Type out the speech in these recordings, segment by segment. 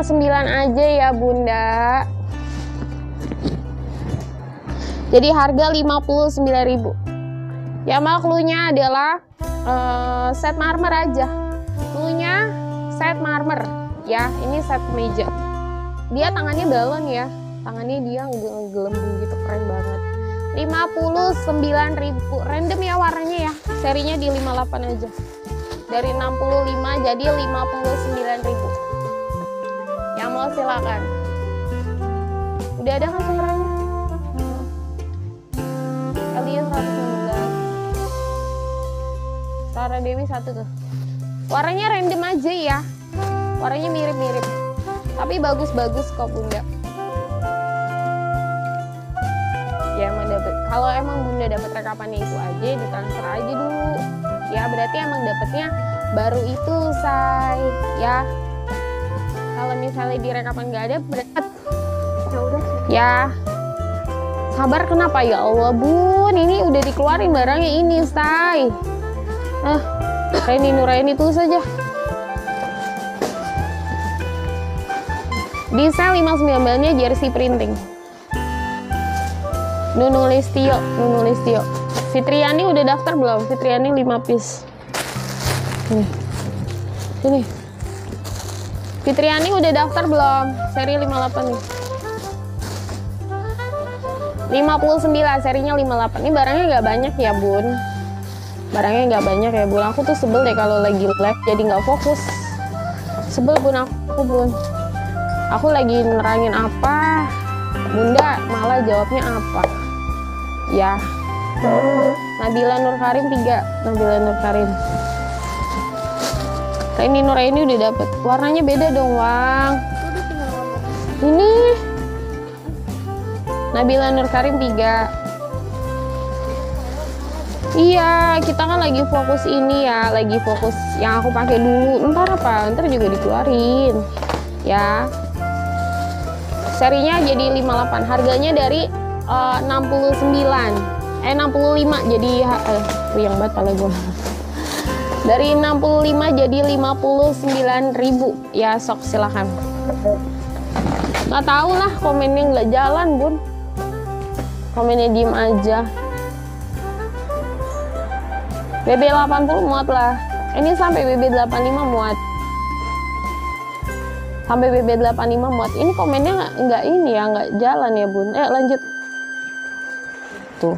59 aja ya Bunda. Jadi harga 59.000. Ya mak, cluenya adalah set marmer aja. Cluenya set marmer ya. Ini set meja. Dia tangannya balon ya. Tangannya dia gelembung gitu, keren banget. 59.000. Random ya warnanya ya. Serinya di 58 aja. Dari 65 jadi 59.000. Yang mau silakan. Udah ada kan sebenarnya? Elia 119. Rara Dewi 1 tuh. Warnanya random aja ya. Warnanya mirip-mirip. Tapi bagus-bagus kok Bunda. Ya emang dapet. Kalau emang Bunda dapat rekapannya itu aja, ditransfer aja dulu. Ya berarti emang dapetnya baru itu say. Ya. Kalau misalnya di rekapan nggak ada, berat. Ya udah. Ya. Sabar kenapa ya Allah Bun, ini udah dikeluarin barangnya ini say. Reni Nuraini tuh saja. Di sel 519 nya jersey printing. Nunu Listio. Fitriani udah daftar belum? Fitriani 5 piece. Ini. Fitriani udah daftar belum? Seri 58 nih. 59, serinya 58. Ini barangnya nggak banyak ya Bun. Barangnya nggak banyak ya Bun. Aku tuh sebel deh kalau lagi live jadi nggak fokus. Sebel Bun aku Bun. Aku lagi nerangin apa, Bunda malah jawabnya apa. Ya. Nabila Nur Karim 3. Nabila Nur Karim. Reni Nuraini udah dapet. Warnanya beda dong Wang. Ini Nabila Nur Karim 3. Iya, kita kan lagi fokus ini ya, lagi fokus yang aku pakai dulu. Ntar juga dikeluarin. Ya. Serinya jadi 58. Harganya dari 65 jadi yang banget pala gue. Dari 65 jadi 59.000. Ya, sok silakan. Nggak tahu lah, komennya nggak jalan Bun. Komennya diem aja. BB80 muat lah. Ini sampai BB85 muat. Sampai BB85 muat. Ini komennya nggak ini ya, nggak jalan ya Bun. Lanjut. Tuh.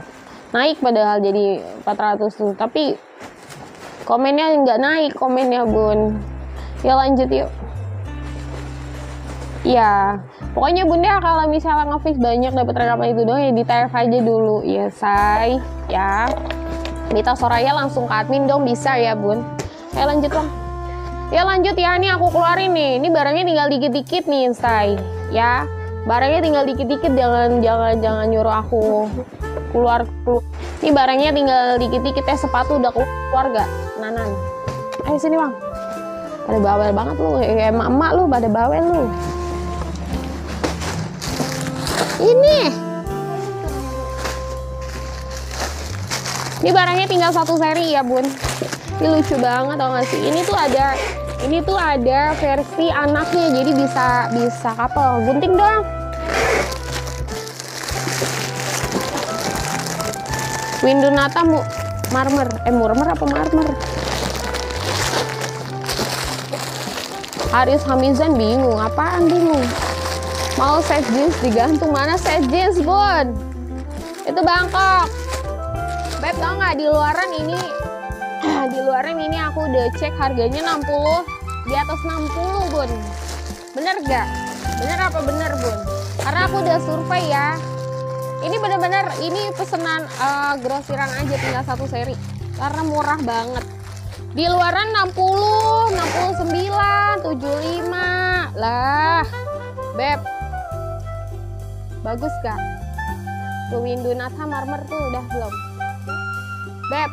Naik padahal jadi 400 tuh. Tapi komennya nggak naik komennya Bun. Ya lanjut yuk. Ya, pokoknya Bunda kalau misalnya nge-fix banyak dapat rekapan itu doang ya di TF aja dulu ya say. Ya. Mita Soraya langsung ke admin dong, bisa ya Bun. Lanjut Bang. Ya lanjut ya, nih aku keluarin nih. Ini barangnya tinggal dikit-dikit nih say. Ya. Barangnya tinggal dikit-dikit, jangan nyuruh aku keluar. Ini barangnya tinggal dikit-dikit, sepatu udah keluar gak? Nanan. Ayo sini Bang. Pada bawel banget lu, emak-emak lu pada bawel lu. Ini barangnya tinggal 1 seri ya Bun. Ini lucu banget tau gak sih? Ini tuh ada versi anaknya, jadi bisa couple. Gunting dong. Windunata marmer. Murmer apa marmer? Haris Hamizan bingung. Apaan bingung? Mau set jeans digantung. Mana set jeans Bun? Itu Bangkok. Beb tau nggak, di luaran ini aku udah cek harganya 60, di atas 60 Bun. Bener gak? Bener apa bener Bun? Karena aku udah survei ya. Ini bener-bener ini pesanan grosiran aja, tinggal 1 seri. Karena murah banget. Di luaran 60, 69, 75 lah. Beb, bagus gak? Tuh Windunata marmer tuh udah belum? Beb,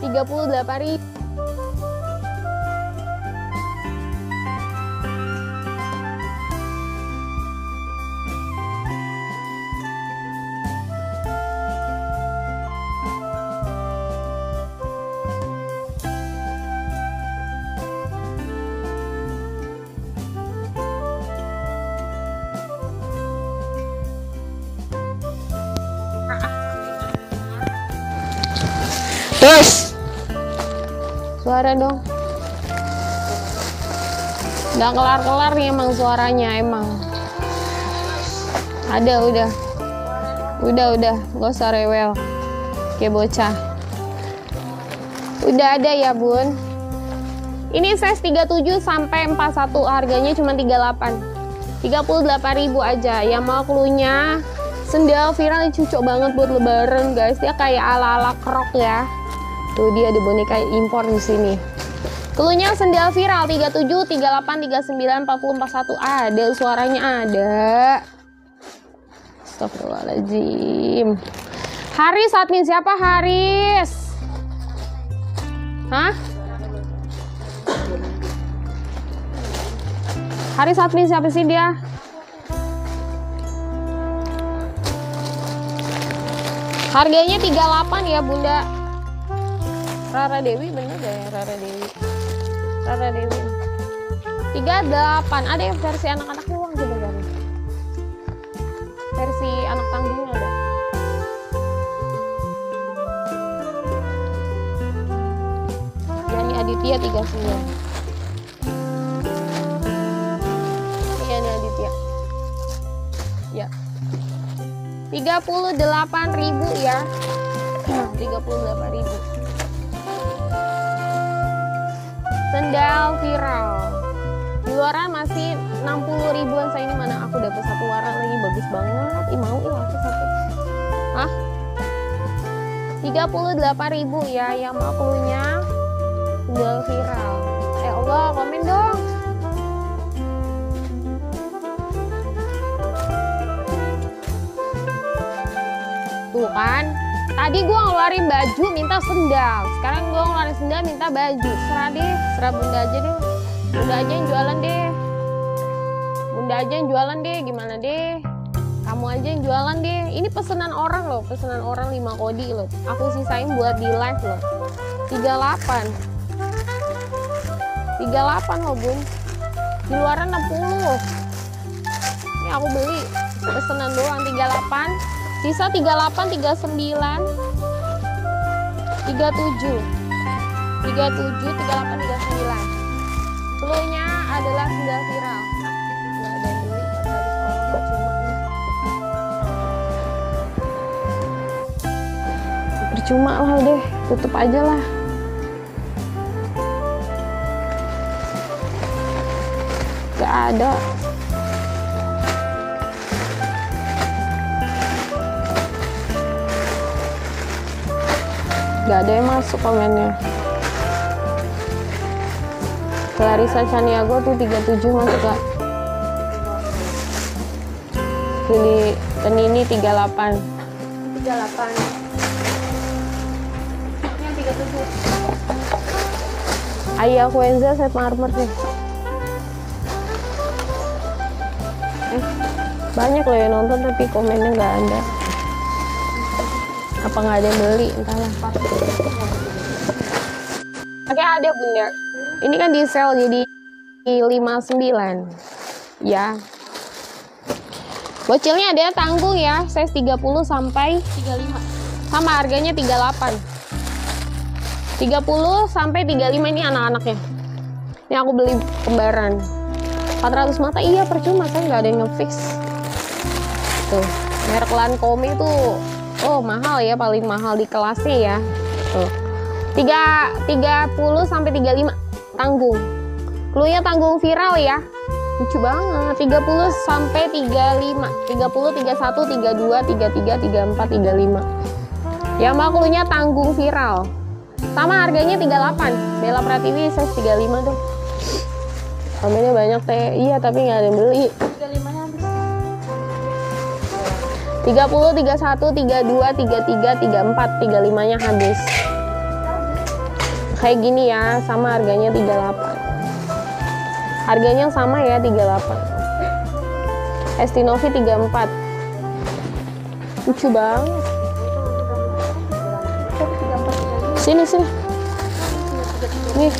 38.000. Terus suara dong. Nggak kelar-kelar nih emang suaranya emang. Ada udah gak usah rewel kayak bocah. Udah ada ya bun. Ini size 37 sampai 41, harganya cuma 38. 38.000 aja. Yang mau cluenya sendal viral cocok banget buat lebaran guys. Dia kayak ala-ala krok ya. Tuh dia ada boneka impor di sini. Cluenya sendal viral 37, 38, 39, 40, 41. Ada suaranya ada. Astagfirullahaladzim. Haris, admin siapa Haris? Hah? Haris admin siapa sih dia? Harganya 38 ya bunda. Rara Dewi bener gak ya Rara Dewi? Rara Dewi 38. Ada yang versi anak-anak doang sebenarnya. Versi anak tanggungnya ada. Yani Aditya 39. Yani Aditya. Ya. 38.000 ya. 38.000. Sendal viral. Di luaran masih 60 ribuan. Saya ini mana aku dapat satu warna lagi bagus banget. Mau aku satu. Hah? 38.000 ya yang mau cluenya sendal viral. Allah, komen dong. Tuh kan. Tadi gue ngeluarin baju minta sendal. Sekarang gue ngeluarin sendal minta baju. Serah deh, serah bunda aja deh. Bunda aja yang jualan deh. Bunda aja yang jualan deh, gimana deh? Kamu aja yang jualan deh. Ini pesanan orang loh, pesanan orang 5 kodi loh. Aku sisain buat di live loh. 38 loh bun. Di luaran 60. Ini aku beli pesanan doang 38. Sisa 38, 39, 37, 38, 39. Cluenya adalah sendal viral. Nggak ada yang beli, harus orang percuma nih. Percuma lah deh, tutup aja lah. Gak ada. Gak ada yang masuk komennya. Clarissa Chaniago tuh 37 masuk gak? Lili Tenini 38. 38. Yang 37. Ayah Kuenza set armor nih. Banyak loh yang nonton tapi komennya nggak ada. Apa nggak ada yang beli? Entahlah. Oke, ada bunda. Ini kan di sale jadi 59 ya. Bocilnya ada tanggung ya, size 30 sampai 35. Sama harganya 38. 30 sampai 35 ini anak-anaknya. Ini aku beli kembaran. 400 mata, iya percuma, saya nggak ada yang ngefix. Tuh, merek Lancome tuh, oh mahal ya, paling mahal di kelasnya ya. Tuh, 30 sampai 35 tanggung. Cluenya tanggung viral ya, lucu banget. 30 sampai 35, 30, 31, 32, 33, 34, 35. Yang mau cluenya tanggung viral. Sama harganya 38. Bella Pratiwi size 35 tuh. Komennya banyak teh. Iya, tapi nggak ada yang beli. 30, 31, 32, 33, 34, 35-nya habis. Kayak gini ya, sama harganya 38. Harganya sama ya, 38. Estinovi 34. Lucu banget. Sini. Nih.